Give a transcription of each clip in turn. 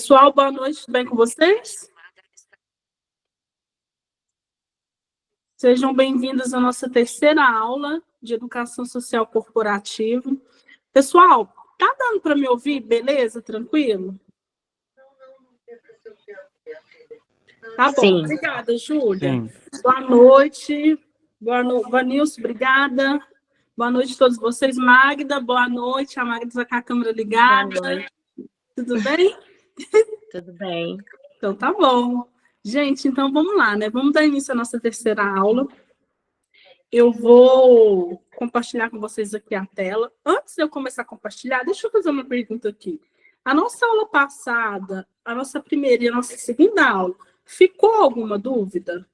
Pessoal, boa noite, tudo bem com vocês? Sejam bem-vindos à nossa terceira aula de Educação Social Corporativa. Pessoal, tá dando para me ouvir? Beleza? Tranquilo? Tá bom, Sim. obrigada, Júlia. Sim. Boa noite. Vanilson, obrigada. Boa noite a todos vocês. Magda, boa noite. A Magda está com a câmera ligada. Boa noite. Tudo bem? Tudo bem. Então tá bom. Gente, então vamos lá, né? Vamos dar início à nossa terceira aula. Eu vou compartilhar com vocês aqui a tela. Antes de eu começar a compartilhar, deixa eu fazer uma pergunta aqui. A nossa aula passada, a nossa primeira e a nossa segunda aula, ficou alguma dúvida?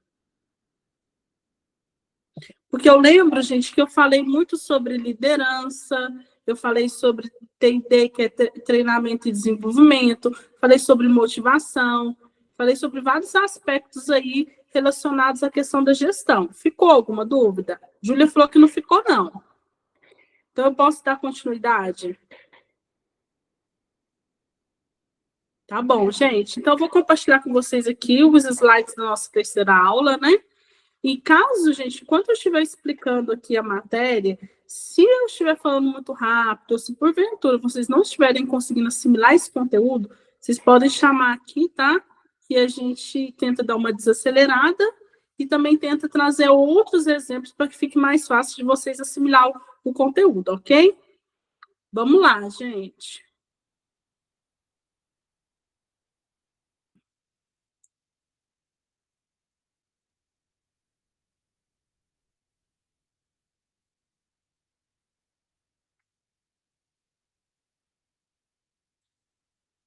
Porque eu lembro, gente, que eu falei muito sobre liderança, eu falei sobre TD, que é treinamento e desenvolvimento, falei sobre motivação, falei sobre vários aspectos aí relacionados à questão da gestão. Ficou alguma dúvida? Júlia falou que não ficou, não. Então, eu posso dar continuidade? Tá bom, gente. Então, eu vou compartilhar com vocês aqui os slides da nossa terceira aula, né? E caso, gente, enquanto eu estiver explicando aqui a matéria, se eu estiver falando muito rápido, ou se porventura vocês não estiverem conseguindo assimilar esse conteúdo, vocês podem chamar aqui, tá? Que a gente tenta dar uma desacelerada e também tenta trazer outros exemplos para que fique mais fácil de vocês assimilar o conteúdo, ok? Vamos lá, gente.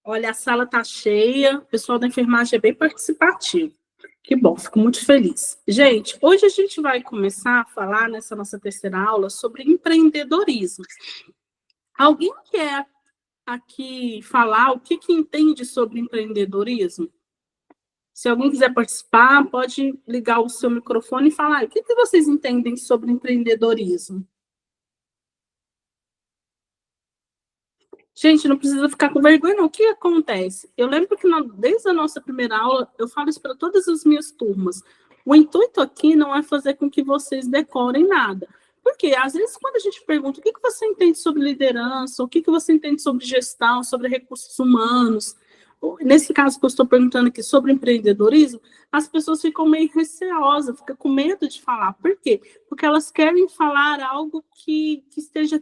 Olha, a sala está cheia, o pessoal da enfermagem é bem participativo. Que bom, fico muito feliz. Gente, hoje a gente vai começar a falar nessa nossa terceira aula sobre empreendedorismo. Alguém quer aqui falar o que entende sobre empreendedorismo? Se alguém quiser participar, pode ligar o seu microfone e falar o que vocês entendem sobre empreendedorismo. Gente, não precisa ficar com vergonha, não. O que acontece? Eu lembro que desde a nossa primeira aula, eu falo isso para todas as minhas turmas. O intuito aqui não é fazer com que vocês decorem nada. Porque, às vezes, quando a gente pergunta o que você entende sobre liderança, o que você entende sobre gestão, sobre recursos humanos, nesse caso que eu estou perguntando aqui sobre empreendedorismo, as pessoas ficam meio receosas, ficam com medo de falar. Por quê? Porque elas querem falar algo que esteja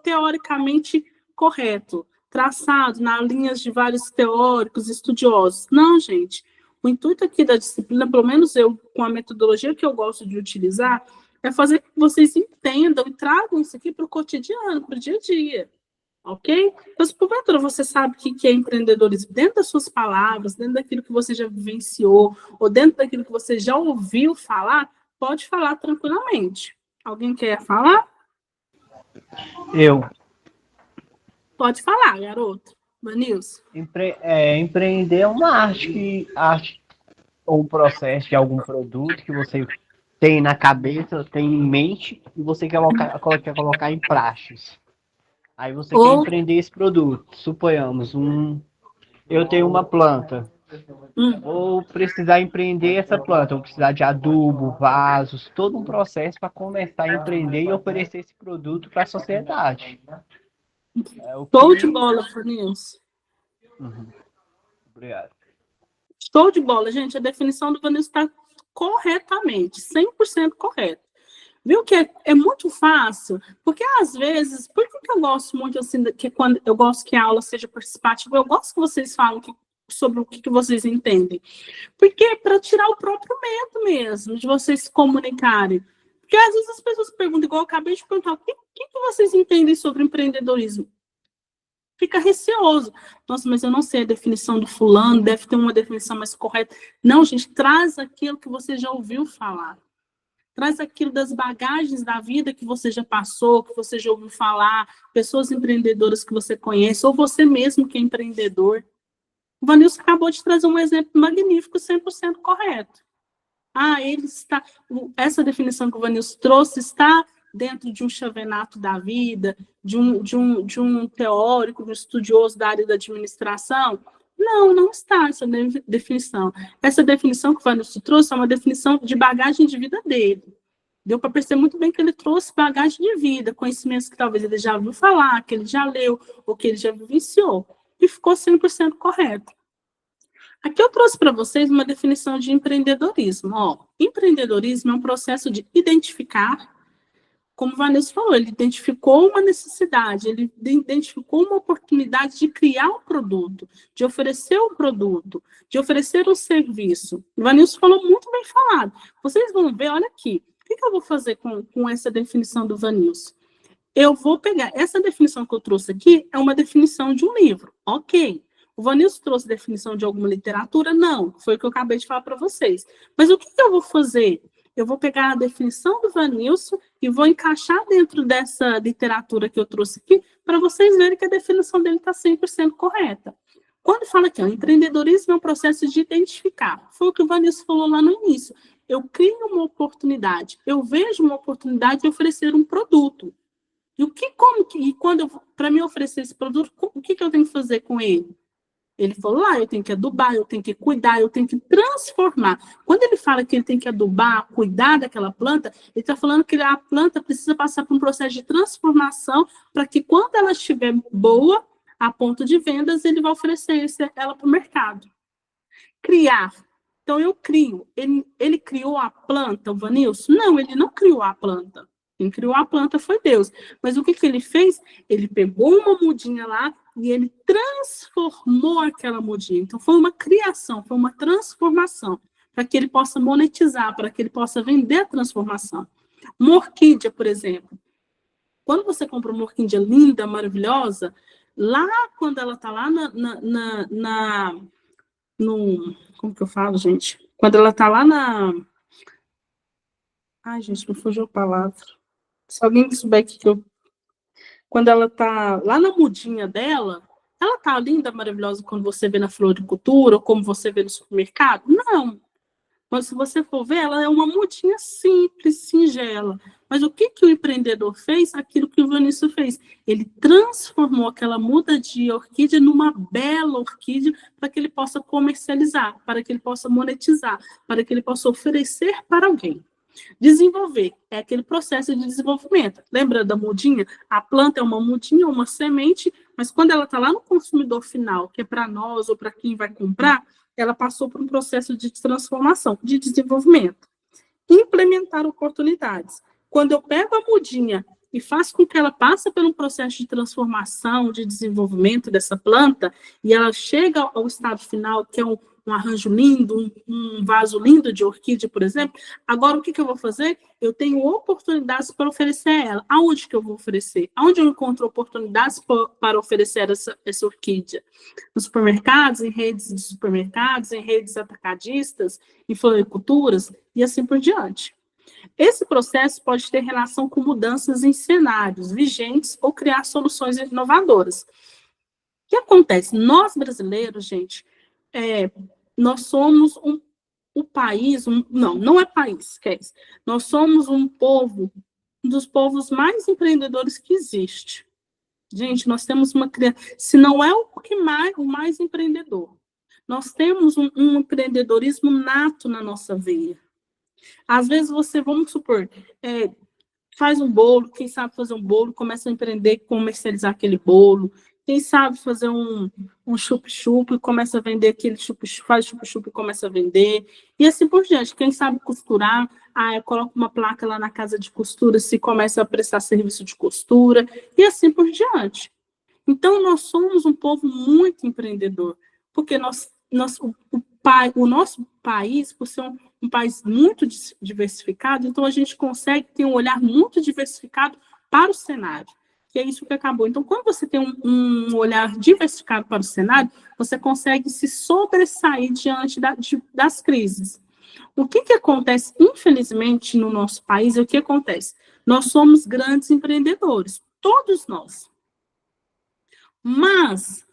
teoricamente correto, traçado nas linhas de vários teóricos, estudiosos. Não, gente. O intuito aqui da disciplina, pelo menos eu, com a metodologia que eu gosto de utilizar, é fazer com que vocês entendam e tragam isso aqui para o cotidiano, para o dia a dia. Ok? Então, se porventura você sabe o que é empreendedorismo dentro das suas palavras, dentro daquilo que você já vivenciou, ou dentro daquilo que você já ouviu falar, pode falar tranquilamente. Alguém quer falar? Eu. Pode falar, garoto. Vanilson. Empreender é uma arte ou um processo de algum produto que você tem na cabeça, tem em mente, e você quer colocar em práticas. Aí você quer empreender esse produto. Suponhamos, eu tenho uma planta. Vou precisar empreender essa planta. Vou precisar de adubo, vasos, todo um processo para começar a empreender e oferecer esse produto para a sociedade. Show de bola, Vanilson. Obrigado. Show de bola, gente. A definição do Vanilson está corretamente, 100% correta. Viu que é muito fácil? Porque, às vezes, por que eu gosto muito, assim, que quando eu gosto que a aula seja participativa, eu gosto que vocês falem sobre o que vocês entendem. Porque é para tirar o próprio medo mesmo, de vocês se comunicarem. Porque, às vezes, as pessoas perguntam, igual eu acabei de perguntar, o que vocês entendem sobre empreendedorismo? Fica receoso. Nossa, mas eu não sei a definição do fulano, deve ter uma definição mais correta. Não, gente, traz aquilo que você já ouviu falar. Traz aquilo das bagagens da vida que você já passou, que você já ouviu falar, pessoas empreendedoras que você conhece, ou você mesmo que é empreendedor. O Vanilson acabou de trazer um exemplo magnífico, 100% correto. Essa definição que o Vanilson trouxe está dentro de um chavenato da vida, de um teórico, de um estudioso da área da administração? Não, não está essa definição. Essa definição que o Vanilson trouxe é uma definição de bagagem de vida dele. Deu para perceber muito bem que ele trouxe bagagem de vida, conhecimentos que talvez ele já ouviu falar, que ele já leu, ou que ele já vivenciou, e ficou 100% correto. Aqui eu trouxe para vocês uma definição de empreendedorismo. Ó, empreendedorismo é um processo de identificar, como o Vanessa falou, ele identificou uma necessidade, ele identificou uma oportunidade de criar um produto, de oferecer um produto, de oferecer um serviço. O Vanessa falou muito bem falado. Vocês vão ver, olha aqui, o que eu vou fazer com essa definição do Vanilson? Eu vou pegar, essa definição que eu trouxe aqui é uma definição de um livro, ok. O Vanilson trouxe definição de alguma literatura? Não, foi o que eu acabei de falar para vocês. Mas o que eu vou fazer? Eu vou pegar a definição do Vanilson e vou encaixar dentro dessa literatura que eu trouxe aqui, para vocês verem que a definição dele está 100% correta. Quando fala aqui, ó, empreendedorismo é um processo de identificar. Foi o que o Vanilson falou lá no início. Eu crio uma oportunidade, eu vejo uma oportunidade de oferecer um produto. E quando para me oferecer esse produto, o que eu tenho que fazer com ele? Ele falou lá, eu tenho que adubar, eu tenho que cuidar, eu tenho que transformar. Quando ele fala que ele tem que adubar, cuidar daquela planta, ele está falando que a planta precisa passar por um processo de transformação para que quando ela estiver boa, a ponto de vendas, ele vai oferecer ela para o mercado. Criar. Então, eu crio. Ele criou a planta, o Vanilson? Não, ele não criou a planta. Quem criou a planta foi Deus. Mas o que ele fez? Ele pegou uma mudinha lá e ele transformou aquela mudinha. Então, foi uma criação, foi uma transformação, para que ele possa monetizar, para que ele possa vender a transformação. Uma orquídea, por exemplo. Quando você compra uma orquídea linda, maravilhosa, lá quando ela está lá como que eu falo, gente? Quando ela está lá na... Ai, gente, me fugiu a palavra. Se alguém souber aqui que eu... Quando ela tá lá na mudinha dela, ela tá linda, maravilhosa, quando você vê na floricultura, ou como você vê no supermercado? Não. Mas se você for ver, ela é uma mudinha simples, singela. Mas o que o empreendedor fez? Aquilo que o Vanilson fez. Ele transformou aquela muda de orquídea numa bela orquídea para que ele possa comercializar, para que ele possa monetizar, para que ele possa oferecer para alguém. Desenvolver é aquele processo de desenvolvimento. Lembra da mudinha? A planta é uma mudinha, uma semente, mas quando ela está lá no consumidor final, que é para nós ou para quem vai comprar, ela passou por um processo de transformação, de desenvolvimento. Implementar oportunidades. Quando eu pego a mudinha e faço com que ela passe por um processo de transformação, de desenvolvimento dessa planta, e ela chega ao estado final, que é um arranjo lindo, um vaso lindo de orquídea, por exemplo, agora o que eu vou fazer? Eu tenho oportunidades para oferecer a ela. Aonde que eu vou oferecer? Aonde eu encontro oportunidades para oferecer essa orquídea? Nos supermercados, em redes de supermercados, em redes atacadistas, em floriculturas, e assim por diante. Esse processo pode ter relação com mudanças em cenários vigentes ou criar soluções inovadoras. O que acontece? Nós brasileiros, gente, nós somos um país, não é país, esquece. Nós somos um dos povos mais empreendedores que existe. Gente, nós temos se não é o mais empreendedor, nós temos um empreendedorismo nato na nossa veia. Às vezes vamos supor, faz um bolo, quem sabe fazer um bolo, começa a empreender, comercializar aquele bolo. Quem sabe fazer um chup-chup e começa a vender aquele chup-chup, faz chup-chup e começa a vender. E assim por diante. Quem sabe costurar, coloca uma placa lá na casa de costura, se começa a prestar serviço de costura, e assim por diante. Então, nós somos um povo muito empreendedor, porque o nosso país, por ser um país muito diversificado, então a gente consegue ter um olhar muito diversificado para o cenário. Que é isso que acabou. Então, quando você tem um olhar diversificado para o cenário, você consegue se sobressair diante das crises. O que acontece, infelizmente, no nosso país, é o que acontece? Nós somos grandes empreendedores, todos nós. Mas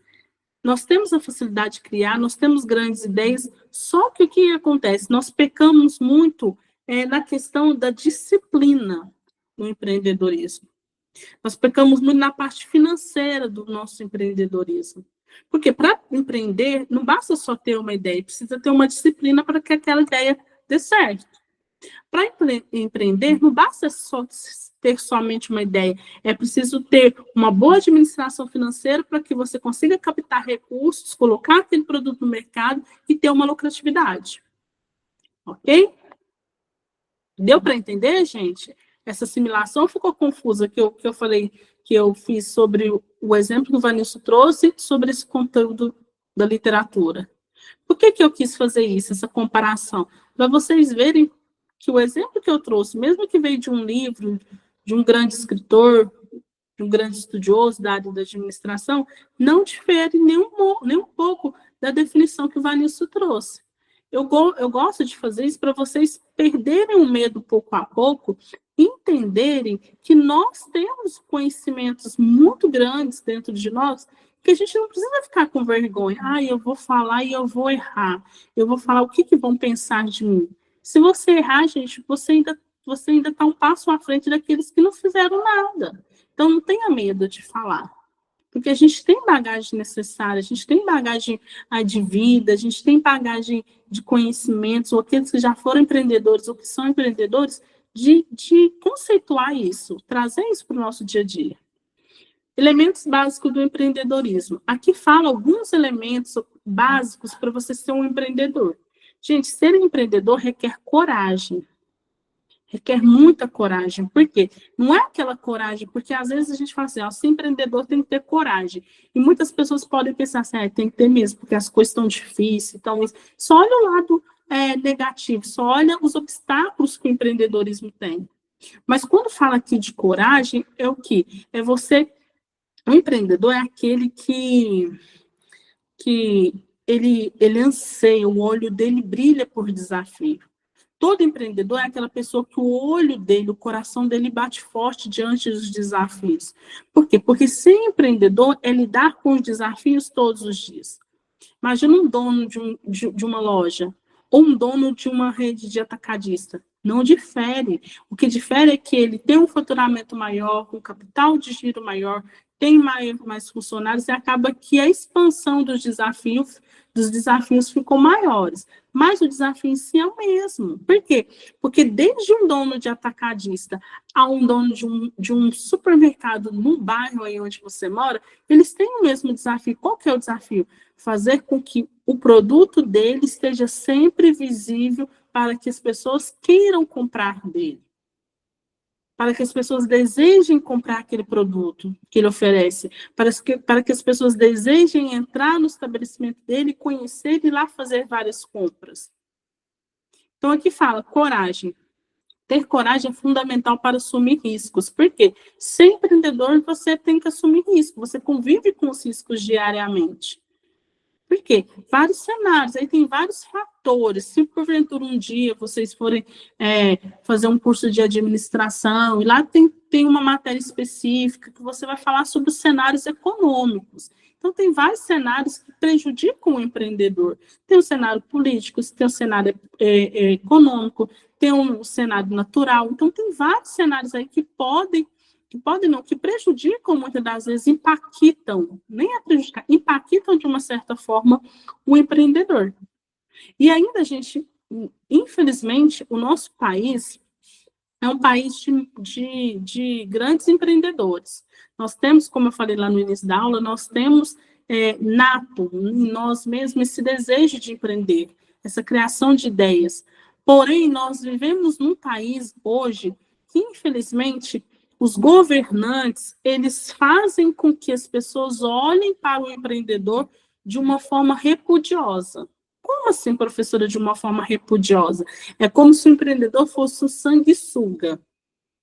nós temos a facilidade de criar, nós temos grandes ideias, só que o que acontece? Nós pecamos muito na questão da disciplina no empreendedorismo. Nós pecamos muito na parte financeira do nosso empreendedorismo. Porque para empreender, não basta só ter uma ideia, precisa ter uma disciplina para que aquela ideia dê certo. Para empreender, não basta só ter somente uma ideia, é preciso ter uma boa administração financeira para que você consiga captar recursos, colocar aquele produto no mercado e ter uma lucratividade. Ok? Deu para entender, gente? Essa assimilação ficou confusa que eu falei, que eu fiz sobre o exemplo que o Vanilson trouxe sobre esse conteúdo da literatura. Por que eu quis fazer isso, essa comparação? Para vocês verem que o exemplo que eu trouxe, mesmo que veio de um livro, de um grande escritor, de um grande estudioso da área da administração, não difere nem um pouco da definição que o Vanilson trouxe. Eu gosto de fazer isso para vocês perderem o medo pouco a pouco, entenderem que nós temos conhecimentos muito grandes dentro de nós, que a gente não precisa ficar com vergonha. Eu vou falar e eu vou errar. Eu vou falar o que vão pensar de mim. Se você errar, gente, você ainda está um passo à frente daqueles que não fizeram nada. Então, não tenha medo de falar. Porque a gente tem bagagem necessária, a gente tem bagagem de vida, a gente tem bagagem de conhecimentos, ou aqueles que já foram empreendedores ou que são empreendedores, de conceituar isso, trazer isso para o nosso dia a dia. Elementos básicos do empreendedorismo. Aqui fala alguns elementos básicos para você ser um empreendedor. Gente, ser empreendedor requer coragem. Requer muita coragem. Por quê? Não é aquela coragem, porque às vezes a gente fala assim, ser empreendedor tem que ter coragem. E muitas pessoas podem pensar assim, tem que ter mesmo, porque as coisas estão difíceis. Então, só olha o lado negativo, só olha os obstáculos que o empreendedorismo tem. Mas quando fala aqui de coragem, é o quê? É você... O empreendedor é aquele que ele anseia, o olho dele brilha por desafio. Todo empreendedor é aquela pessoa que o olho dele, o coração dele bate forte diante dos desafios. Por quê? Porque ser empreendedor é lidar com os desafios todos os dias. Imagina um dono de uma loja ou um dono de uma rede de atacadista. Não difere. O que difere é que ele tem um faturamento maior, um capital de giro maior, tem mais funcionários e acaba que a expansão dos desafios ficou maiores. Mas o desafio em si é o mesmo. Por quê? Porque desde um dono de atacadista a um dono de um supermercado no bairro aí onde você mora, eles têm o mesmo desafio. Qual que é o desafio? Fazer com que o produto dele esteja sempre visível para que as pessoas queiram comprar dele. Para que as pessoas desejem comprar aquele produto que ele oferece, para que as pessoas desejem entrar no estabelecimento dele, conhecer e ir lá fazer várias compras. Então, aqui fala coragem. Ter coragem é fundamental para assumir riscos. Por quê? Ser empreendedor, você tem que assumir risco, você convive com os riscos diariamente. Por quê? Vários cenários, aí tem vários fatores. Se porventura um dia vocês forem fazer um curso de administração, e lá tem uma matéria específica que você vai falar sobre os cenários econômicos. Então, tem vários cenários que prejudicam o empreendedor. Tem o cenário político, tem o cenário econômico, tem um cenário natural. Então, tem vários cenários aí que que prejudicam muitas das vezes, impactam, nem é prejudicar, impactam de uma certa forma o empreendedor. E ainda, gente, infelizmente, o nosso país é um país de grandes empreendedores. Nós temos, como eu falei lá no início da aula, nós temos nato em nós mesmos esse desejo de empreender, essa criação de ideias. Porém, nós vivemos num país hoje que, infelizmente, os governantes, eles fazem com que as pessoas olhem para o empreendedor de uma forma repudiosa. Como assim, professora, de uma forma repudiosa? É como se o empreendedor fosse um sanguessuga.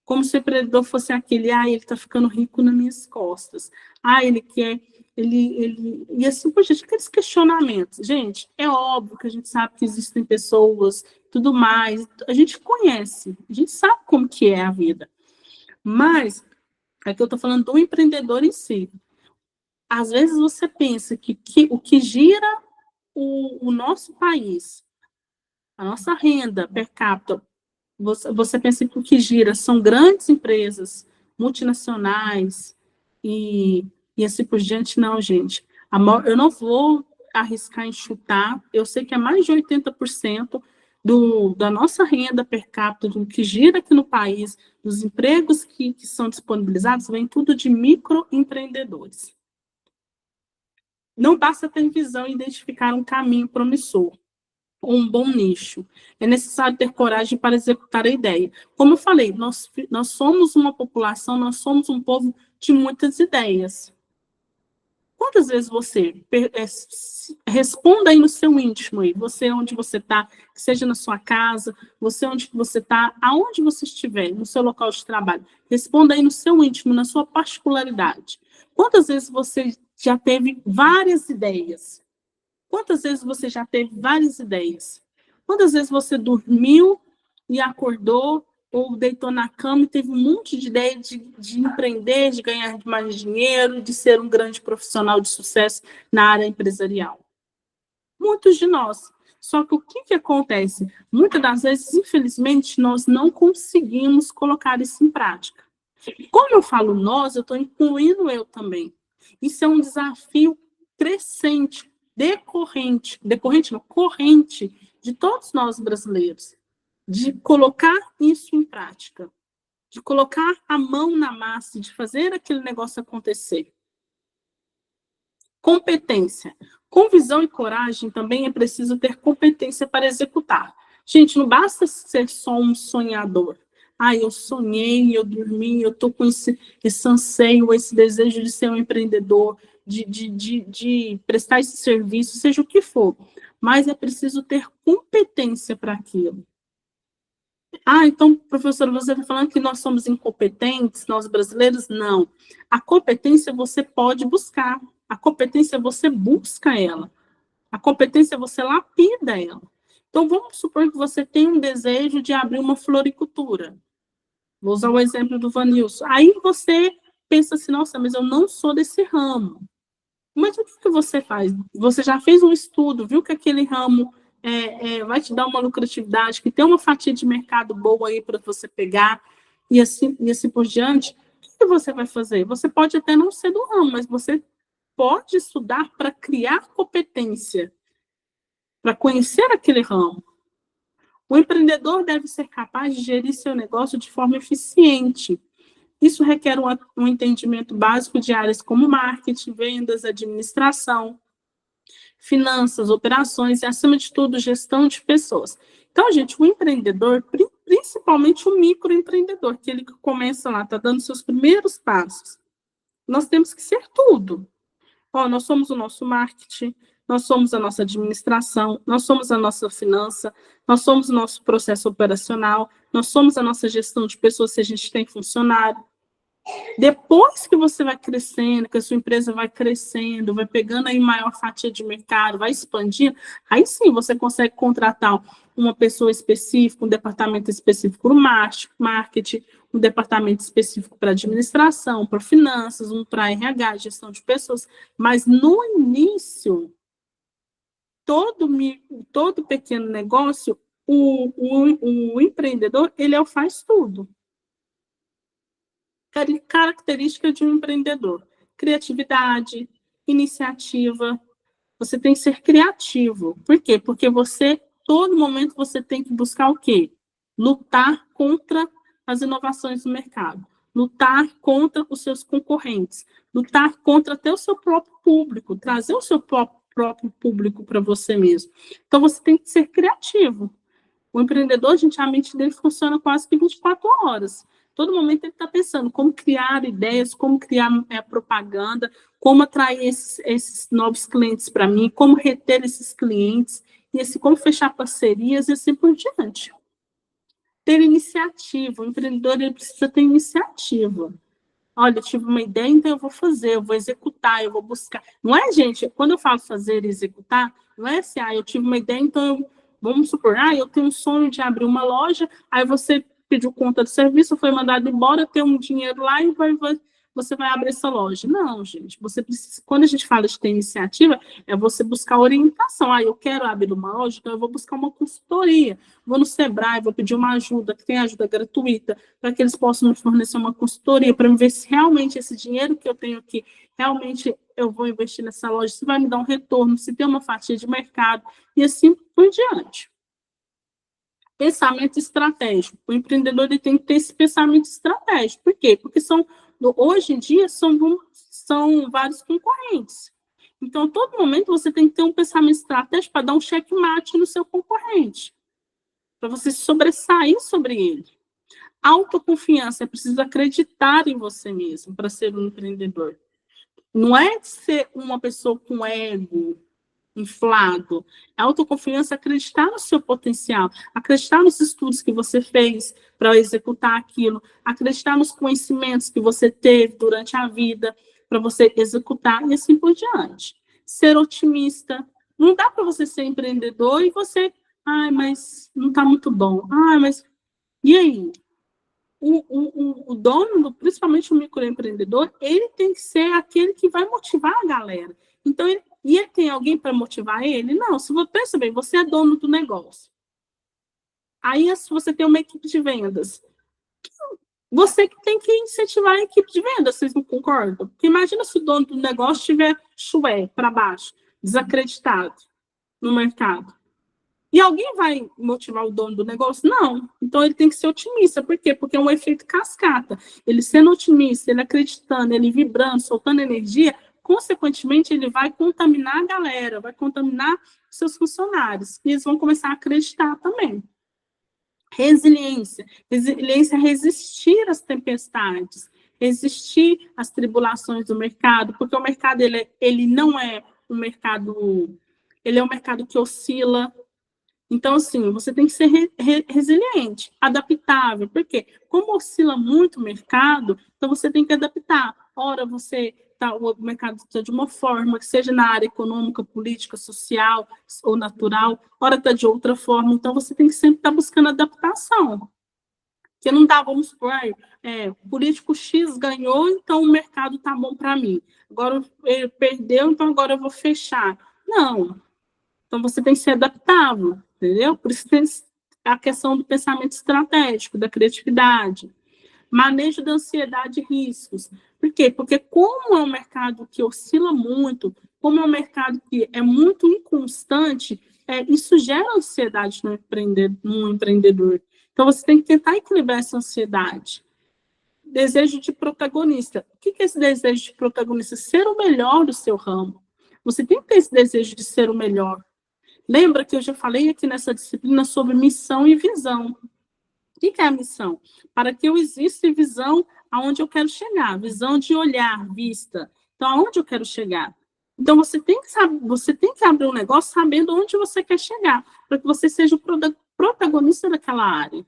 Como se o empreendedor fosse aquele, ele está ficando rico nas minhas costas. Ele quer... E assim, por gente, aqueles questionamentos. Gente, é óbvio que a gente sabe que existem pessoas, tudo mais. A gente conhece, a gente sabe como que é a vida. Mas, aqui eu estou falando do empreendedor em si. Às vezes você pensa que o que gira o nosso país, a nossa renda per capita, você pensa que o que gira são grandes empresas, multinacionais e assim por diante. Não, gente. Eu não vou arriscar em chutar, eu sei que é mais de 80% da nossa renda per capita, do que gira aqui no país, dos empregos que são disponibilizados, vem tudo de microempreendedores. Não basta ter visão e identificar um caminho promissor, ou um bom nicho. É necessário ter coragem para executar a ideia. Como eu falei, nós somos uma população, nós somos um povo de muitas ideias. Quantas vezes você responda aí no seu íntimo, aí, você onde você está, seja na sua casa, você onde você está, aonde você estiver, no seu local de trabalho, responda aí no seu íntimo, na sua particularidade. Quantas vezes você já teve várias ideias? Quantas vezes você já teve várias ideias? Quantas vezes você dormiu e acordou ou deitou na cama e teve um monte de ideia de empreender, de ganhar mais dinheiro, de ser um grande profissional de sucesso na área empresarial? Muitos de nós. Só que o que acontece? Muitas das vezes, infelizmente, nós não conseguimos colocar isso em prática. Como eu falo nós, eu estou incluindo eu também. Isso é um desafio crescente, corrente de todos nós brasileiros, de colocar isso em prática, de colocar a mão na massa, de fazer aquele negócio acontecer. Competência. Com visão e coragem, também é preciso ter competência para executar. Gente, não basta ser só um sonhador. Eu sonhei, eu dormi, eu estou com esse anseio, esse desejo de ser um empreendedor, de prestar esse serviço, seja o que for. Mas é preciso ter competência para aquilo. Então, professora, você está falando que nós somos incompetentes, nós brasileiros? Não. A competência você pode buscar. A competência você busca ela. A competência você lapida ela. Então, vamos supor que você tem um desejo de abrir uma floricultura. Vou usar o exemplo do Vanilson. Aí você pensa assim, nossa, mas eu não sou desse ramo. Mas o que você faz? Você já fez um estudo, viu que aquele ramo vai te dar uma lucratividade, que tem uma fatia de mercado boa aí para você pegar, e assim por diante. O que você vai fazer? Você pode até não ser do ramo, mas você pode estudar para criar competência, para conhecer aquele ramo. O empreendedor deve ser capaz de gerir seu negócio de forma eficiente. Isso requer um entendimento básico de áreas como marketing, vendas, administração, finanças, operações e, acima de tudo, gestão de pessoas. Então, gente, o empreendedor, principalmente o microempreendedor, aquele que começa lá, está dando seus primeiros passos, nós temos que ser tudo. Nós somos o nosso marketing, nós somos a nossa administração, nós somos a nossa finança, nós somos o nosso processo operacional, nós somos a nossa gestão de pessoas se a gente tem funcionário. Depois que você vai crescendo, que a sua empresa vai crescendo, vai pegando aí maior fatia de mercado, vai expandindo, aí sim você consegue contratar uma pessoa específica, um departamento específico para o marketing, um departamento específico para administração, para finanças, um para RH, gestão de pessoas. Mas no início, todo pequeno negócio, o empreendedor, ele é o faz tudo. Característica de um empreendedor: criatividade, iniciativa. Você tem que ser criativo. Por quê? Porque todo momento, você tem que buscar o quê? Lutar contra as inovações do mercado, lutar contra os seus concorrentes, lutar contra até o seu próprio público, trazer o seu próprio público para você mesmo. Então, você tem que ser criativo. O empreendedor, gente, a mente dele funciona quase que 24 horas. Todo momento ele está pensando como criar ideias, como criar propaganda, como atrair esses novos clientes para mim, como reter esses clientes, e como fechar parcerias e assim por diante. Ter iniciativa. O empreendedor, ele precisa ter iniciativa. Olha, eu tive uma ideia, então eu vou fazer, eu vou executar, eu vou buscar. Não é, gente, quando eu falo fazer e executar, não é assim, eu tive uma ideia, então vamos supor, eu tenho um sonho de abrir uma loja, aí você pediu conta do serviço, foi mandado embora, tem um dinheiro lá e você vai abrir essa loja. Não, gente, você precisa, quando a gente fala de ter iniciativa, é você buscar orientação. Eu quero abrir uma loja, então eu vou buscar uma consultoria. Vou no Sebrae, vou pedir uma ajuda, que tem ajuda gratuita, para que eles possam me fornecer uma consultoria, para me ver se realmente esse dinheiro que eu tenho aqui, realmente eu vou investir nessa loja, se vai me dar um retorno, se tem uma fatia de mercado, e assim por diante. Pensamento estratégico. O empreendedor ele tem que ter esse pensamento estratégico. Por quê? Porque hoje em dia são vários concorrentes. Então, a todo momento, você tem que ter um pensamento estratégico para dar um checkmate no seu concorrente, para você sobressair sobre ele. Autoconfiança, é preciso acreditar em você mesmo para ser um empreendedor. Não é ser uma pessoa com ego inflado. A autoconfiança é acreditar no seu potencial, acreditar nos estudos que você fez para executar aquilo, acreditar nos conhecimentos que você teve durante a vida para você executar e assim por diante. Ser otimista. Não dá para você ser empreendedor e você, mas não está muito bom. Mas e aí? O dono, principalmente o microempreendedor, ele tem que ser aquele que vai motivar a galera. Então, ele tem alguém para motivar ele? Não, se você pensa bem, você é dono do negócio. Aí você tem uma equipe de vendas. Você que tem que incentivar a equipe de vendas, vocês não concordam? Porque imagina se o dono do negócio estiver para baixo, desacreditado no mercado. E alguém vai motivar o dono do negócio? Não. Então, ele tem que ser otimista. Por quê? Porque é um efeito cascata. Ele sendo otimista, ele acreditando, ele vibrando, soltando energia, consequentemente, ele vai contaminar a galera, vai contaminar seus funcionários. E eles vão começar a acreditar também. Resiliência. Resiliência é resistir às tempestades, resistir às tribulações do mercado, porque o mercado ele não é um mercado... Ele é um mercado que oscila. Então, assim, você tem que ser resiliente, adaptável. Por quê? Como oscila muito o mercado, então você tem que adaptar. Ora, o mercado está de uma forma, que seja na área econômica, política, social ou natural, ora está de outra forma. Então, você tem que sempre estar buscando adaptação. Porque não dá, vamos supor, político X ganhou, então o mercado está bom para mim. Agora ele perdeu, então agora eu vou fechar. Não. Então, você tem que ser adaptável, entendeu? Por isso tem a questão do pensamento estratégico, da criatividade. Manejo da ansiedade e riscos. Por quê? Porque como é um mercado que oscila muito, como é um mercado que é muito inconstante, isso gera ansiedade no empreendedor. Então, você tem que tentar equilibrar essa ansiedade. Desejo de protagonista. O que é esse desejo de protagonista? Ser o melhor do seu ramo. Você tem que ter esse desejo de ser o melhor. Lembra que eu já falei aqui nessa disciplina sobre missão e visão. O que é a missão? Para que eu exista visão aonde eu quero chegar, visão de olhar, vista. Então, aonde eu quero chegar? Então, você tem que abrir um negócio sabendo onde você quer chegar, para que você seja o protagonista daquela área.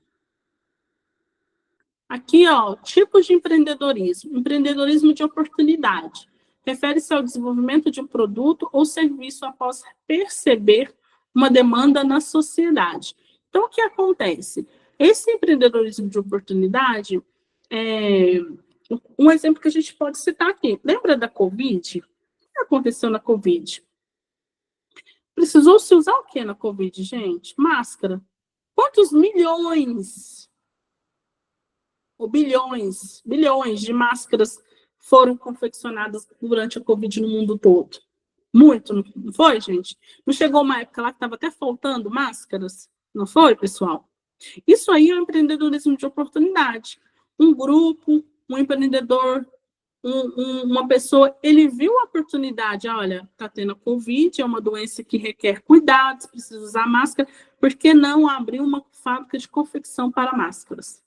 Aqui, tipos de empreendedorismo. Empreendedorismo de oportunidade. Refere-se ao desenvolvimento de um produto ou serviço após perceber uma demanda na sociedade. Então, o que acontece? Esse empreendedorismo de oportunidade, um exemplo que a gente pode citar aqui. Lembra da Covid? O que aconteceu na Covid? Precisou-se usar o que na Covid, gente? Máscara. Quantos milhões ou bilhões de máscaras foram confeccionadas durante a Covid no mundo todo? Muito, não foi, gente? Não chegou uma época lá que estava até faltando máscaras? Não foi, pessoal? Isso aí é um empreendedorismo de oportunidade. Um grupo, um empreendedor, uma pessoa, ele viu a oportunidade, olha, está tendo a Covid, é uma doença que requer cuidados, precisa usar máscara, por que não abrir uma fábrica de confecção para máscaras?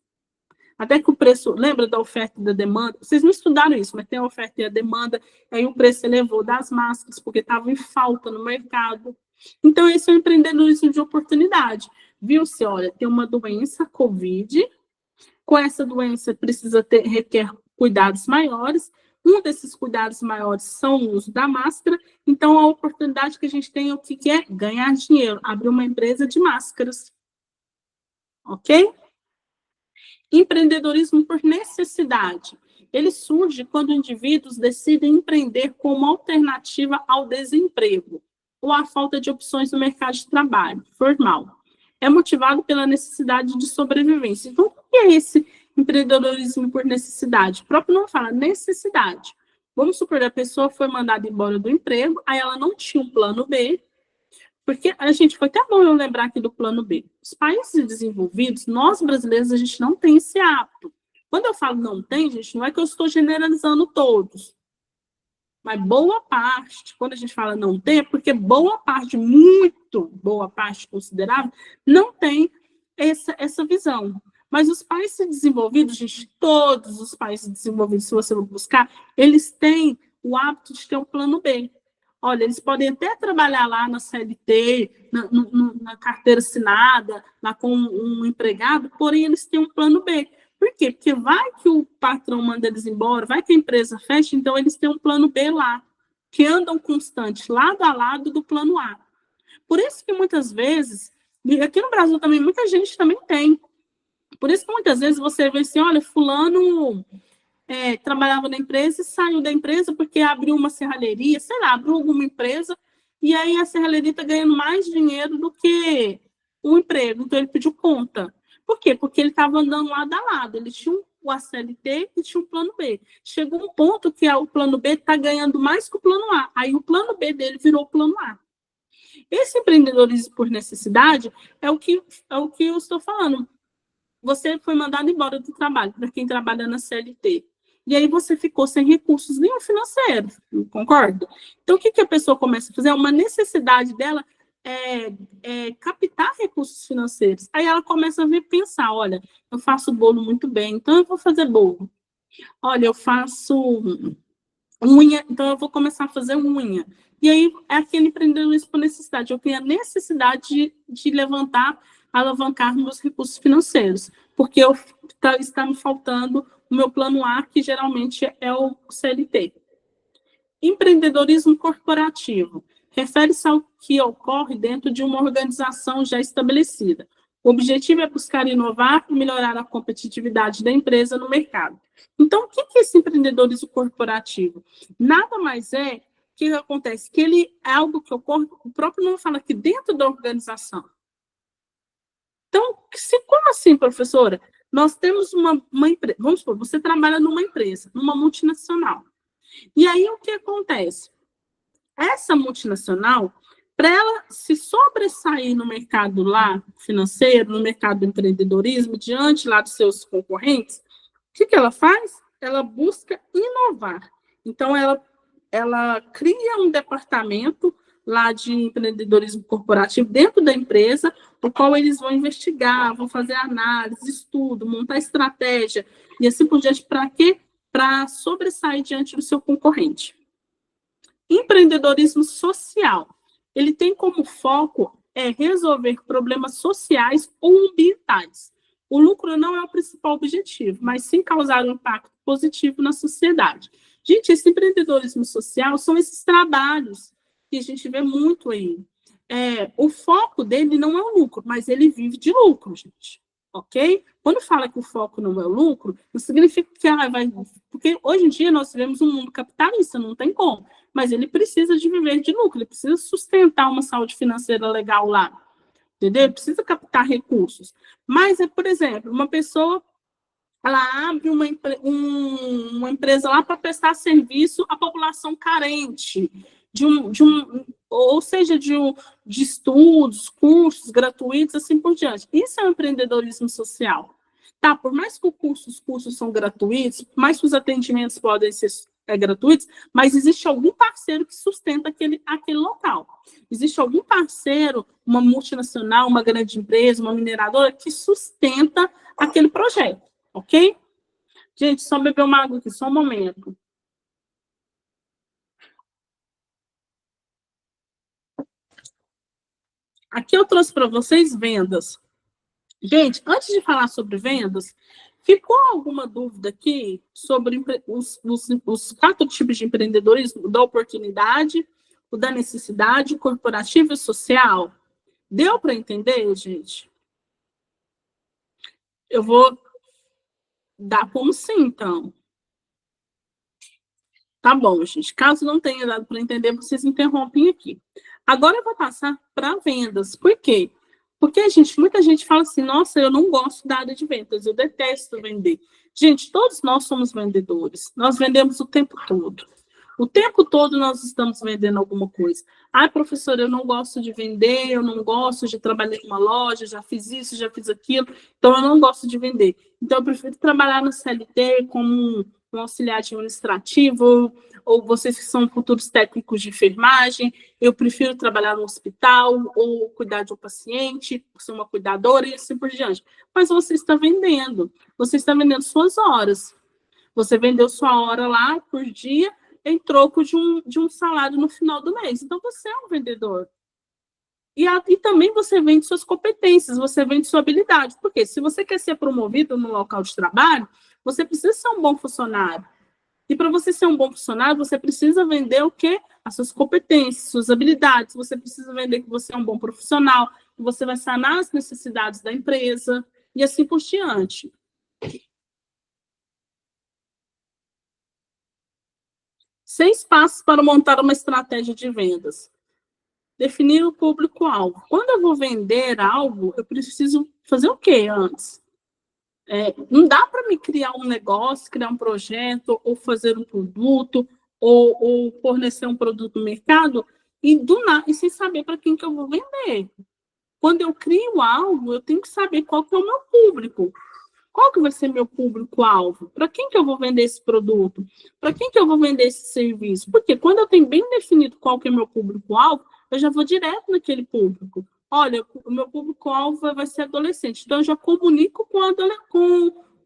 Até que o preço, lembra da oferta e da demanda? Vocês não estudaram isso, mas tem a oferta e a demanda, aí o preço elevou das máscaras, porque estava em falta no mercado. Então, esse é um empreendedorismo de oportunidade. Viu-se, olha, tem uma doença, Covid, com essa doença requer cuidados maiores, um desses cuidados maiores são o uso da máscara, então a oportunidade que a gente tem é o que é ganhar dinheiro, abrir uma empresa de máscaras. Ok? Empreendedorismo por necessidade. ele surge quando indivíduos decidem empreender como alternativa ao desemprego ou à falta de opções no mercado de trabalho formal. É motivado pela necessidade de sobrevivência. Então, o que é esse empreendedorismo por necessidade? O próprio nome fala necessidade. Vamos supor que a pessoa foi mandada embora do emprego, aí ela não tinha um plano B, porque a gente foi até bom eu lembrar aqui do plano B. Os países desenvolvidos, nós brasileiros, a gente não tem esse hábito. Quando eu falo não tem, gente, não é que eu estou generalizando todos. Mas boa parte, quando a gente fala não tem, é porque boa parte, muito boa parte considerável, não tem essa visão. Mas os países desenvolvidos, gente, todos os países desenvolvidos, se você for buscar, eles têm o hábito de ter um plano B. Olha, eles podem até trabalhar lá na CLT, na carteira assinada, lá com um empregado, porém eles têm um plano B. Por quê? Porque vai que o patrão manda eles embora, vai que a empresa fecha, então eles têm um plano B lá, que andam constante, lado a lado do plano A. Por isso que muitas vezes, e aqui no Brasil também, muita gente também tem. Por isso que muitas vezes você vê assim, olha, fulano trabalhava na empresa e saiu da empresa porque abriu uma serralheria, sei lá, abriu alguma empresa, e aí a serralheria está ganhando mais dinheiro do que o emprego, então ele pediu conta. Por quê? Porque ele estava andando lado a lado, ele tinha o ACLT e tinha o plano B. Chegou um ponto que o plano B está ganhando mais que o plano A, aí o plano B dele virou o plano A. Esse empreendedorismo por necessidade é o que eu estou falando. Você foi mandado embora do trabalho, para quem trabalha na CLT. E aí você ficou sem recursos nenhum financeiro, concorda? Então, o que a pessoa começa a fazer? É uma necessidade dela captar recursos financeiros. Aí ela começa a pensar, olha, eu faço bolo muito bem, então eu vou fazer bolo. Olha, eu faço unha, então eu vou começar a fazer unha. E aí é aquele empreendedorismo por necessidade. Eu tenho a necessidade de alavancar meus recursos financeiros, porque está me faltando o meu plano A, que geralmente é o CLT. Empreendedorismo corporativo refere-se ao que ocorre dentro de uma organização já estabelecida. O objetivo é buscar inovar e melhorar a competitividade da empresa no mercado. Então, o que é esse empreendedorismo corporativo? Nada mais é que acontece, que ele é algo que ocorre, o próprio nome fala aqui, dentro da organização. Então, como assim, professora? Nós temos uma empresa, vamos supor, você trabalha numa empresa, numa multinacional. E aí, o que acontece? Essa multinacional, para ela se sobressair no mercado lá financeiro, no mercado do empreendedorismo, diante lá dos seus concorrentes, o que ela faz? Ela busca inovar. Então, ela cria um departamento lá de empreendedorismo corporativo dentro da empresa, o qual eles vão investigar, vão fazer análise, estudo, montar estratégia, e assim por diante, para quê? Para sobressair diante do seu concorrente. Empreendedorismo social. Ele tem como foco resolver problemas sociais ou ambientais. O lucro não é o principal objetivo, mas sim causar um impacto positivo na sociedade. Gente, esse empreendedorismo social são esses trabalhos que a gente vê muito aí. O foco dele não é o lucro, mas ele vive de lucro, gente. Ok? Quando fala que o foco não é o lucro, não significa que vai... Porque hoje em dia nós vivemos um mundo capitalista, não tem como. Mas ele precisa de viver de lucro, ele precisa sustentar uma saúde financeira legal lá. Entendeu? Ele precisa captar recursos. Mas, por exemplo, uma pessoa, ela abre uma empresa lá para prestar serviço à população carente, ou seja, de estudos, cursos gratuitos, assim por diante. Isso é um empreendedorismo social. Tá, por mais que os cursos são gratuitos, por mais que os atendimentos podem ser gratuitos, mas existe algum parceiro que sustenta aquele local. Existe algum parceiro, uma multinacional, uma grande empresa, uma mineradora, que sustenta aquele projeto, ok? Gente, só beber uma água aqui, só um momento. Aqui eu trouxe para vocês vendas. Gente, antes de falar sobre vendas, ficou alguma dúvida aqui sobre os 4 tipos de empreendedorismo? O da oportunidade, o da necessidade, o corporativo e social? Deu para entender, gente? Eu vou dar como sim, então. Tá bom, gente. Caso não tenha dado para entender, vocês interrompem aqui. Agora eu vou passar para vendas. Por quê? Porque, gente, muita gente fala assim, nossa, eu não gosto da área de vendas, eu detesto vender. Gente, todos nós somos vendedores. Nós vendemos o tempo todo. O tempo todo nós estamos vendendo alguma coisa. Ah, professora, eu não gosto de vender, eu não gosto de trabalhar em uma loja, já fiz isso, já fiz aquilo, então eu não gosto de vender. Então eu prefiro trabalhar no CLT como um auxiliar administrativo, ou vocês que são futuros técnicos de enfermagem, eu prefiro trabalhar no hospital, ou cuidar de um paciente, ser uma cuidadora e assim por diante. Mas você está vendendo suas horas. Você vendeu sua hora lá por dia, em troco de um salário no final do mês. Então, você é um vendedor. E também você vende suas competências, você vende sua habilidade. Porque se você quer ser promovido no local de trabalho, você precisa ser um bom funcionário. E para você ser um bom funcionário, você precisa vender o quê? As suas competências, suas habilidades. Você precisa vender que você é um bom profissional, que você vai sanar as necessidades da empresa, e assim por diante. 6 passos para montar uma estratégia de vendas. Definir o público-alvo. Quando eu vou vender algo, eu preciso fazer o quê antes? Não dá para me criar um negócio, criar um projeto, ou fazer um produto, ou fornecer um produto no mercado, e sem saber para quem que eu vou vender. Quando eu crio algo, eu tenho que saber qual que é o meu público. Qual que vai ser meu público-alvo? Para quem que eu vou vender esse produto? Para quem que eu vou vender esse serviço? Porque quando eu tenho bem definido qual que é meu público-alvo, eu já vou direto naquele público. Olha, o meu público-alvo vai ser adolescente. Então, eu já comunico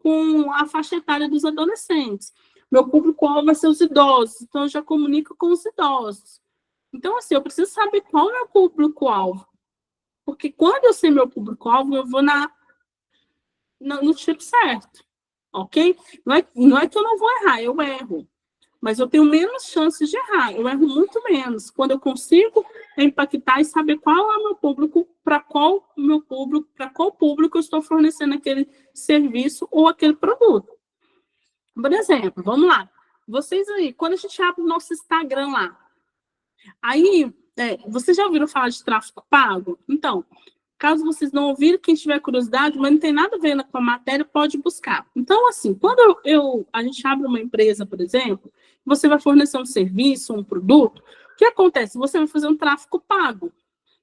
com a faixa etária dos adolescentes. Meu público-alvo vai ser os idosos. Então, eu já comunico com os idosos. Então, assim, eu preciso saber qual é o meu público-alvo. Porque quando eu sei meu público-alvo, eu vou no tiro certo, ok? Não é que eu não vou errar, eu erro. Mas eu tenho menos chances de errar, eu erro muito menos. Quando eu consigo impactar e saber qual é o meu público, para qual público eu estou fornecendo aquele serviço ou aquele produto. Por exemplo, vamos lá. Vocês aí, quando a gente abre o nosso Instagram lá, aí, vocês já ouviram falar de tráfego pago? Então, caso vocês não ouviram, quem tiver curiosidade, mas não tem nada a ver com a matéria, pode buscar. Então, assim, quando a gente abre uma empresa, por exemplo, você vai fornecer um serviço, um produto, o que acontece? Você vai fazer um tráfego pago.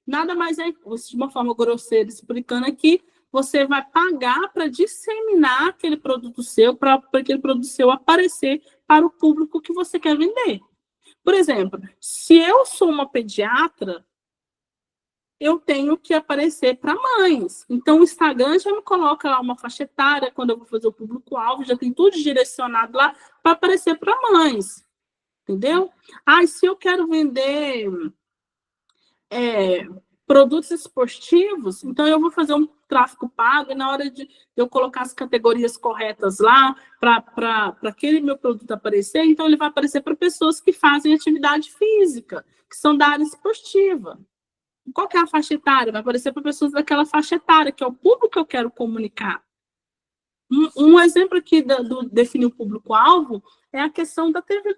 Nada mais é, de uma forma grosseira, explicando aqui, você vai pagar para disseminar aquele produto seu, para aquele produto seu aparecer para o público que você quer vender. Por exemplo, se eu sou uma pediatra, eu tenho que aparecer para mães. Então, o Instagram já me coloca lá uma faixa etária, quando eu vou fazer o público-alvo, já tem tudo direcionado lá para aparecer para mães. Entendeu? Ah, se eu quero vender produtos esportivos, então eu vou fazer um tráfego pago e na hora de eu colocar as categorias corretas lá para aquele meu produto aparecer, então ele vai aparecer para pessoas que fazem atividade física, que são da área esportiva. Qual que é a faixa etária? Vai aparecer para pessoas daquela faixa etária, que é o público que eu quero comunicar. Um exemplo aqui do definir o público-alvo é a questão da TV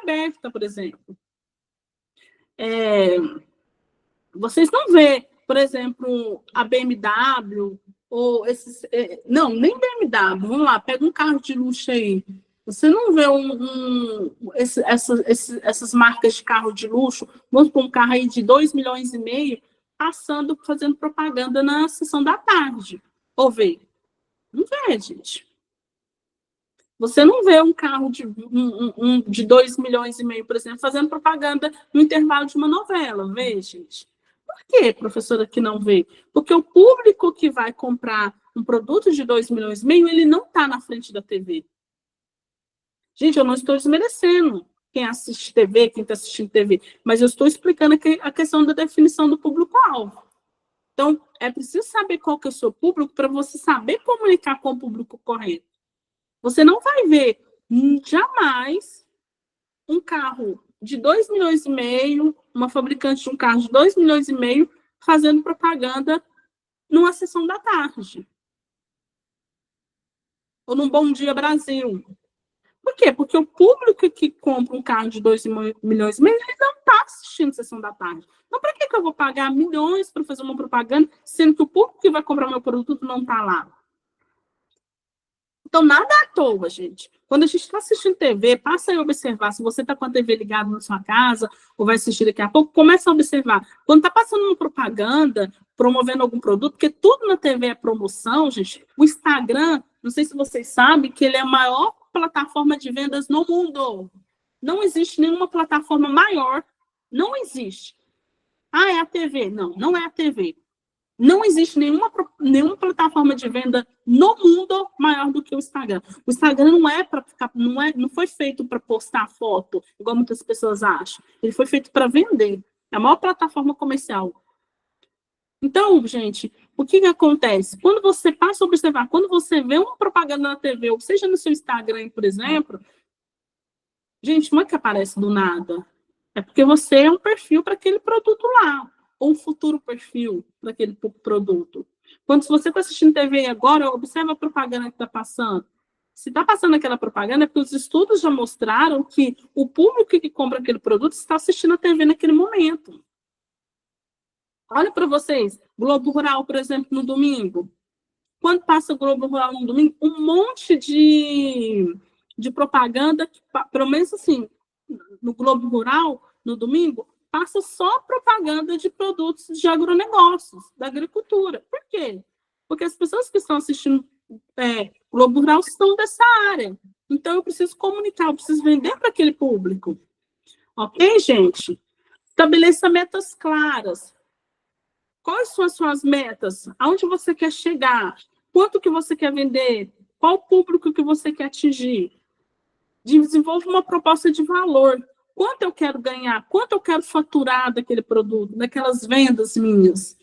aberta, por exemplo. Vocês não vê, por exemplo, a BMW, ou esses... Não, nem BMW, vamos lá, pega um carro de luxo aí. Você não vê essas marcas de carro de luxo, vamos pôr um carro aí de 2,5 milhões, fazendo propaganda na sessão da tarde. Ou vê? Não vê, gente. Você não vê um carro de 2,5 milhões, por exemplo, fazendo propaganda no intervalo de uma novela, vê, gente? Por que, professora, que não vê? Porque o público que vai comprar um produto de 2,5 milhões, ele não está na frente da TV. Gente, eu não estou desmerecendo quem assiste TV, quem está assistindo TV, mas eu estou explicando aqui a questão da definição do público-alvo. Então, é preciso saber qual que é o seu público para você saber comunicar com o público correto. Você não vai ver jamais um carro de 2,5 milhões, uma fabricante de um carro de 2,5 milhões, fazendo propaganda numa sessão da tarde. Ou num Bom Dia Brasil. Por quê? Porque o público que compra um carro de 2 milhões e meio, ele não está assistindo Sessão da Tarde. Então, para que eu vou pagar milhões para fazer uma propaganda, sendo que o público que vai comprar meu produto não está lá? Então, nada à toa, gente. Quando a gente está assistindo TV, passa a observar. Se você está com a TV ligada na sua casa, ou vai assistir daqui a pouco, começa a observar. Quando está passando uma propaganda, promovendo algum produto, porque tudo na TV é promoção, gente. O Instagram, não sei se vocês sabem, que ele é a maior plataforma de vendas no mundo. Não existe nenhuma plataforma maior. Não existe. Ah, é a TV. Não, não é a TV. Não existe nenhuma plataforma de venda no mundo maior do que o Instagram. O Instagram não é para ficar, não foi feito para postar foto, igual muitas pessoas acham. Ele foi feito para vender. É a maior plataforma comercial. Então, gente, o que acontece? Quando você passa a observar, quando você vê uma propaganda na TV, ou seja no seu Instagram, por exemplo, gente, não é que aparece do nada. É porque você é um perfil para aquele produto lá, ou um futuro perfil para aquele produto. Quando você está assistindo TV agora, observa a propaganda que está passando. Se está passando aquela propaganda, é porque os estudos já mostraram que o público que compra aquele produto está assistindo a TV naquele momento. Olha para vocês, Globo Rural, por exemplo, no domingo. Quando passa o Globo Rural no domingo, um monte de propaganda, pelo menos assim, no Globo Rural, no domingo, passa só propaganda de produtos de agronegócios, da agricultura. Por quê? Porque as pessoas que estão assistindo Globo Rural estão dessa área. Então, eu preciso comunicar, eu preciso vender para aquele público. Ok, gente? Estabeleça metas claras. Quais são as suas metas? Aonde você quer chegar? Quanto que você quer vender? Qual público que você quer atingir? Desenvolva uma proposta de valor. Quanto eu quero ganhar? Quanto eu quero faturar daquele produto, daquelas vendas minhas?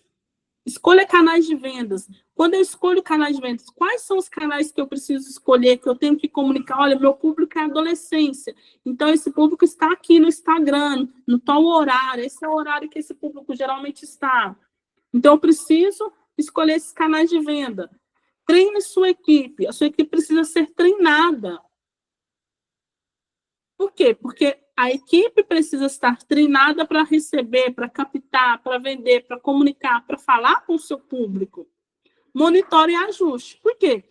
Escolha canais de vendas. Quando eu escolho canais de vendas, quais são os canais que eu preciso escolher, que eu tenho que comunicar? Olha, meu público é adolescência. Então, esse público está aqui no Instagram, no tal horário. Esse é o horário que esse público geralmente está. Então, eu preciso escolher esses canais de venda. Treine sua equipe. A sua equipe precisa ser treinada. Por quê? Porque a equipe precisa estar treinada para receber, para captar, para vender, para comunicar, para falar com o seu público. Monitore e ajuste. Por quê?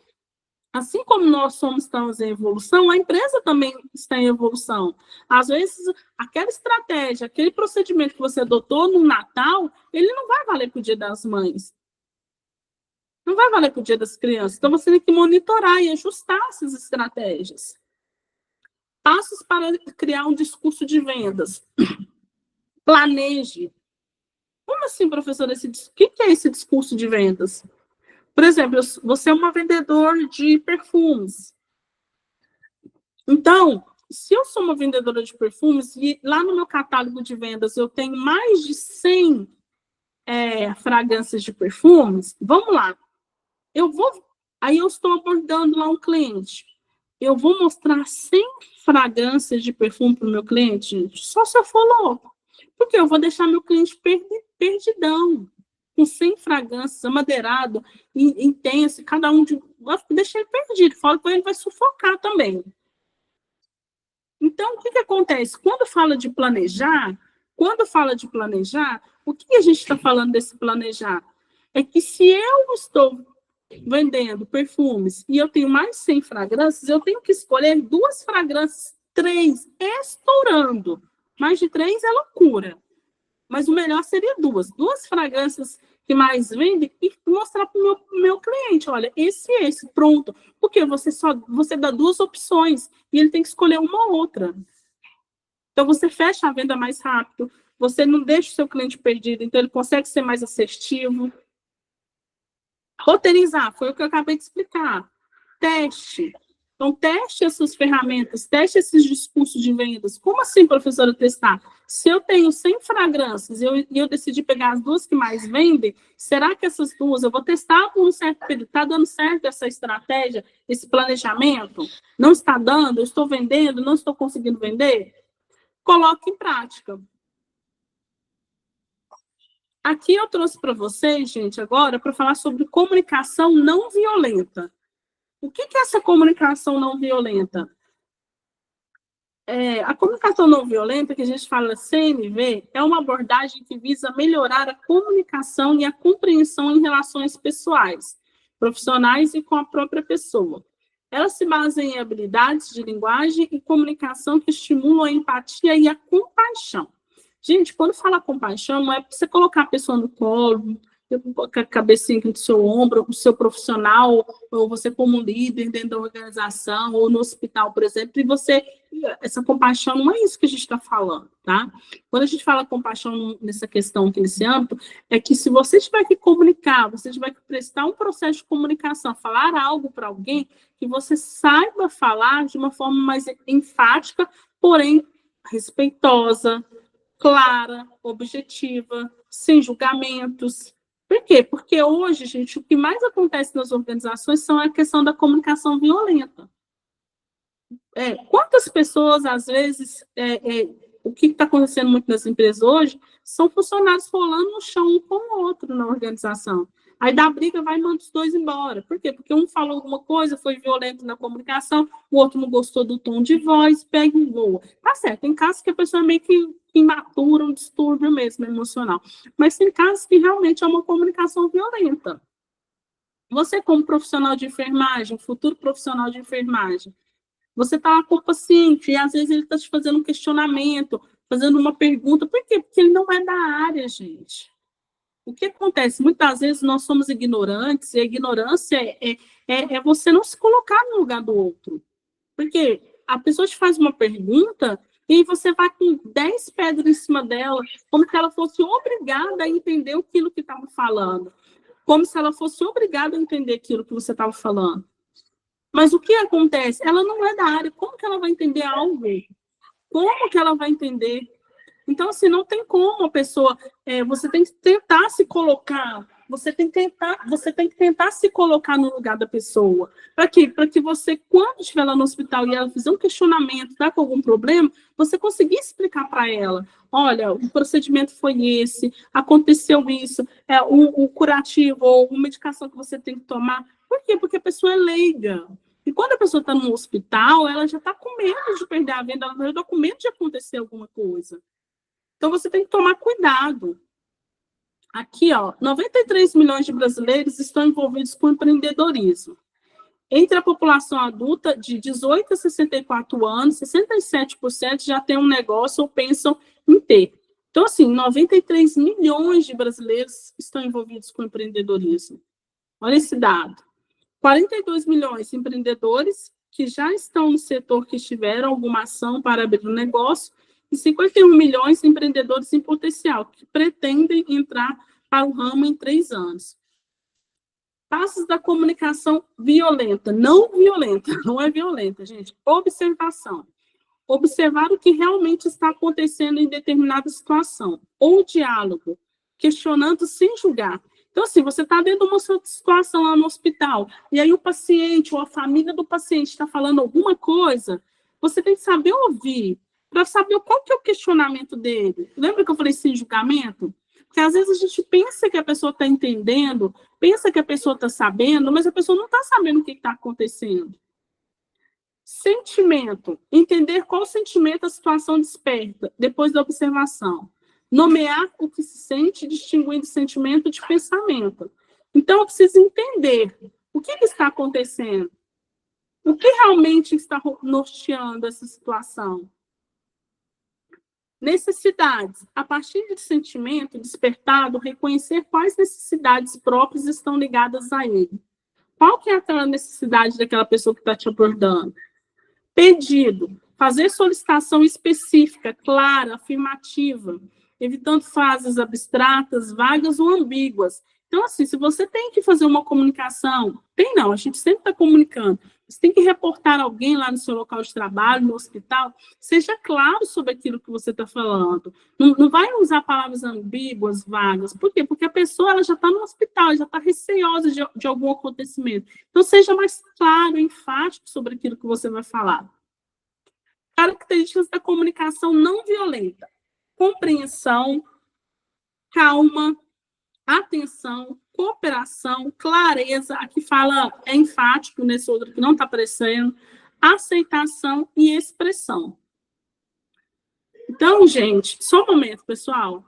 Assim como nós estamos em evolução, a empresa também está em evolução. Às vezes, aquela estratégia, aquele procedimento que você adotou no Natal, ele não vai valer para o Dia das Mães. Não vai valer para o Dia das Crianças. Então, você tem que monitorar e ajustar essas estratégias. Passos para criar um discurso de vendas. Planeje. Como assim, professora? O que é esse discurso de vendas? Por exemplo, você é uma vendedora de perfumes. Então, se eu sou uma vendedora de perfumes e lá no meu catálogo de vendas eu tenho mais de 100 fragrâncias de perfumes, vamos lá. Aí eu estou abordando lá um cliente. Eu vou mostrar 100 fragrâncias de perfume para o meu cliente, gente? Só se eu for louco. Porque eu vou deixar meu cliente perdidão. Com 100 fragrâncias, amadeirado, intenso, cada um deixa ele perdido. Fala que ele vai sufocar também. Então, o que acontece? Quando fala de planejar, o que a gente está falando desse planejar? É que se eu estou vendendo perfumes e eu tenho mais 100 fragrâncias, eu tenho que escolher 2 fragrâncias, 3, estourando. Mais de 3 é loucura. Mas o melhor seria 2 fragrâncias que mais vendem e mostrar para o meu cliente, olha, esse, pronto. Porque você dá 2 opções e ele tem que escolher uma ou outra. Então, você fecha a venda mais rápido, você não deixa o seu cliente perdido, então ele consegue ser mais assertivo. Roteirizar, foi o que eu acabei de explicar. Teste. Então, teste essas ferramentas, teste esses discursos de vendas. Como assim, professora, testar? Se eu tenho 100 fragrâncias e eu decidi pegar as 2 que mais vendem, será que essas 2 eu vou testar por um certo período? Está dando certo essa estratégia, esse planejamento? Não está dando? Eu estou vendendo? Não estou conseguindo vender? Coloque em prática. Aqui eu trouxe para vocês, gente, agora, para falar sobre comunicação não violenta. O que é essa comunicação não violenta? A comunicação não violenta, que a gente fala CNV, é uma abordagem que visa melhorar a comunicação e a compreensão em relações pessoais, profissionais e com a própria pessoa. Ela se baseia em habilidades de linguagem e comunicação que estimulam a empatia e a compaixão. Gente, quando fala compaixão, não é para você colocar a pessoa no colo, com a cabecinha do seu ombro, o seu profissional, ou você como líder dentro da organização, ou no hospital, por exemplo, e você, essa compaixão não é isso que a gente está falando, tá? Quando a gente fala compaixão nessa questão aqui, nesse âmbito, é que se você tiver que comunicar, você tiver que prestar um processo de comunicação, falar algo para alguém, que você saiba falar de uma forma mais enfática, porém respeitosa, clara, objetiva, sem julgamentos. Por quê? Porque hoje, gente, o que mais acontece nas organizações são a questão da comunicação violenta. Quantas pessoas, às vezes, o que está acontecendo muito nas empresas hoje, são funcionários rolando no chão um com o outro na organização. Aí dá briga, vai e manda os dois embora. Por quê? Porque um falou alguma coisa, foi violento na comunicação, o outro não gostou do tom de voz, pega e voa. Tá certo, tem casos que a pessoa é meio que imatura, um distúrbio mesmo emocional. Mas tem casos que realmente é uma comunicação violenta. Você, como profissional de enfermagem, futuro profissional de enfermagem, você está lá com o paciente e às vezes ele está te fazendo um questionamento, fazendo uma pergunta. Por quê? Porque ele não é da área, gente. O que acontece? Muitas vezes nós somos ignorantes, e a ignorância é você não se colocar no lugar do outro. Porque a pessoa te faz uma pergunta e você vai com 10 pedras em cima dela, como se ela fosse obrigada a entender aquilo que estava falando. Como se ela fosse obrigada a entender aquilo que você estava falando. Mas o que acontece? Ela não é da área. Como que ela vai entender algo? Como que ela vai entender? Então, assim, não tem como a pessoa... você tem que tentar se colocar... Você tem que tentar se colocar no lugar da pessoa. Para quê? Para que você, quando estiver lá no hospital e ela fizer um questionamento, tá com algum problema, você conseguir explicar para ela. Olha, o procedimento foi esse, aconteceu isso, o curativo ou a medicação que você tem que tomar. Por quê? Porque a pessoa é leiga. E quando a pessoa está no hospital, ela já está com medo de perder a vida, ela já está com medo de acontecer alguma coisa. Então, você tem que tomar cuidado. Aqui, 93 milhões de brasileiros estão envolvidos com empreendedorismo. Entre a população adulta de 18 a 64 anos, 67% já tem um negócio ou pensam em ter. Então, assim, 93 milhões de brasileiros estão envolvidos com empreendedorismo. Olha esse dado. 42 milhões de empreendedores que já estão no setor, que tiveram alguma ação para abrir um negócio, e 51 milhões de empreendedores em potencial, que pretendem entrar para o ramo em 3 anos. Passos da comunicação violenta, não é violenta, gente. Observação. Observar o que realmente está acontecendo em determinada situação. Ou diálogo, questionando sem julgar. Então, assim, você está dentro de uma situação lá no hospital, e aí o paciente ou a família do paciente está falando alguma coisa, você tem que saber ouvir, para saber qual que é o questionamento dele. Lembra que eu falei sem julgamento? Porque às vezes a gente pensa que a pessoa está entendendo, pensa que a pessoa está sabendo, mas a pessoa não está sabendo o que está acontecendo. Sentimento. Entender qual sentimento a situação desperta, depois da observação. Nomear o que se sente, distinguindo sentimento de pensamento. Então, eu preciso entender o que está acontecendo. O que realmente está norteando essa situação. Necessidades. A partir de sentimento despertado, reconhecer quais necessidades próprias estão ligadas a ele. Qual que é aquela necessidade daquela pessoa que está te abordando? Pedido. Fazer solicitação específica, clara, afirmativa, evitando frases abstratas, vagas ou ambíguas. Então, assim, se você tem que fazer uma comunicação, a gente sempre está comunicando, você tem que reportar alguém lá no seu local de trabalho, no hospital, seja claro sobre aquilo que você está falando. Não vai usar palavras ambíguas, vagas. Por quê? Porque a pessoa ela já está no hospital, já está receosa de algum acontecimento. Então, seja mais claro, enfático sobre aquilo que você vai falar. Características da comunicação não violenta. Compreensão, calma, atenção, cooperação, clareza, aqui fala, é enfático, nesse outro que não está aparecendo, aceitação e expressão. Então, gente, só um momento, pessoal.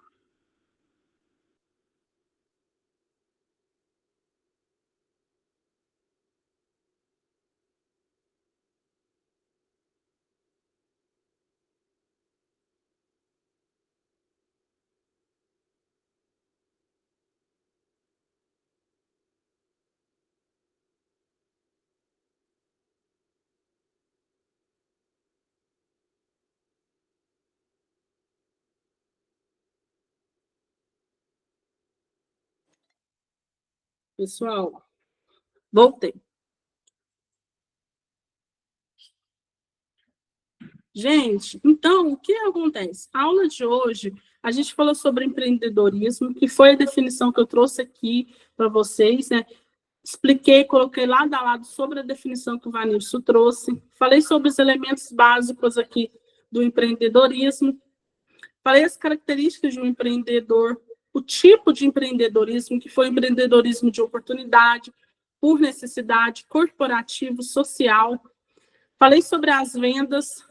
Pessoal, voltei. Gente, então, o que acontece? A aula de hoje, a gente falou sobre empreendedorismo, que foi a definição que eu trouxe aqui para vocês, né? Expliquei, coloquei lado a lado sobre a definição que o Vanilson trouxe. Falei sobre os elementos básicos aqui do empreendedorismo. Falei as características de um empreendedor, o tipo de empreendedorismo, que foi o empreendedorismo de oportunidade, por necessidade, corporativo, social. Falei sobre as vendas.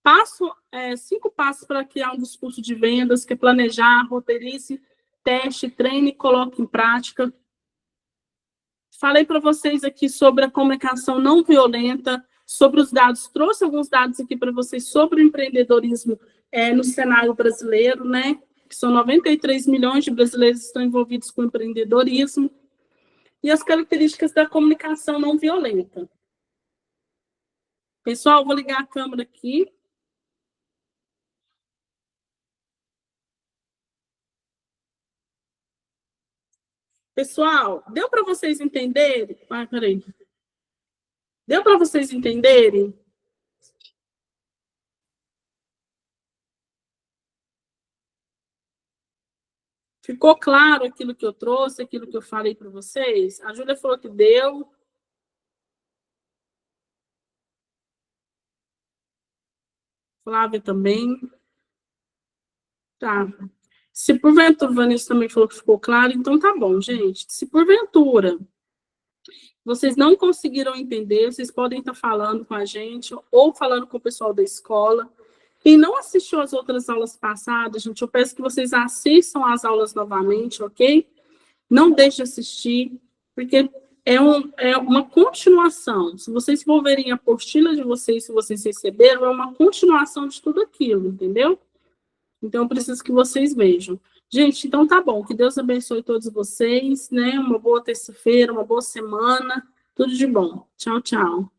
Passo 5 passos para criar um discurso de vendas, que é planejar, roteirize, teste, treine e coloque em prática. Falei para vocês aqui sobre a comunicação não violenta, sobre os dados, trouxe alguns dados aqui para vocês sobre o empreendedorismo no cenário brasileiro, né? Que são 93 milhões de brasileiros que estão envolvidos com empreendedorismo. E as características da comunicação não violenta. Pessoal, vou ligar a câmera aqui. Pessoal, deu para vocês entenderem? Ah, peraí. Deu para vocês entenderem? Ficou claro aquilo que eu trouxe, aquilo que eu falei para vocês? A Júlia falou que deu. Flávia também. Tá. Se porventura, o Vanessa também falou que ficou claro, então tá bom, gente. Se porventura vocês não conseguiram entender, vocês podem estar falando com a gente ou falando com o pessoal da escola. Quem não assistiu às outras aulas passadas, gente, eu peço que vocês assistam às aulas novamente, ok? Não deixe de assistir, porque é uma continuação. Se vocês for verem a apostila de vocês, se vocês receberam, é uma continuação de tudo aquilo, entendeu? Então, eu preciso que vocês vejam. Gente, então tá bom. Que Deus abençoe todos vocês, né? Uma boa terça-feira, uma boa semana. Tudo de bom. Tchau, tchau.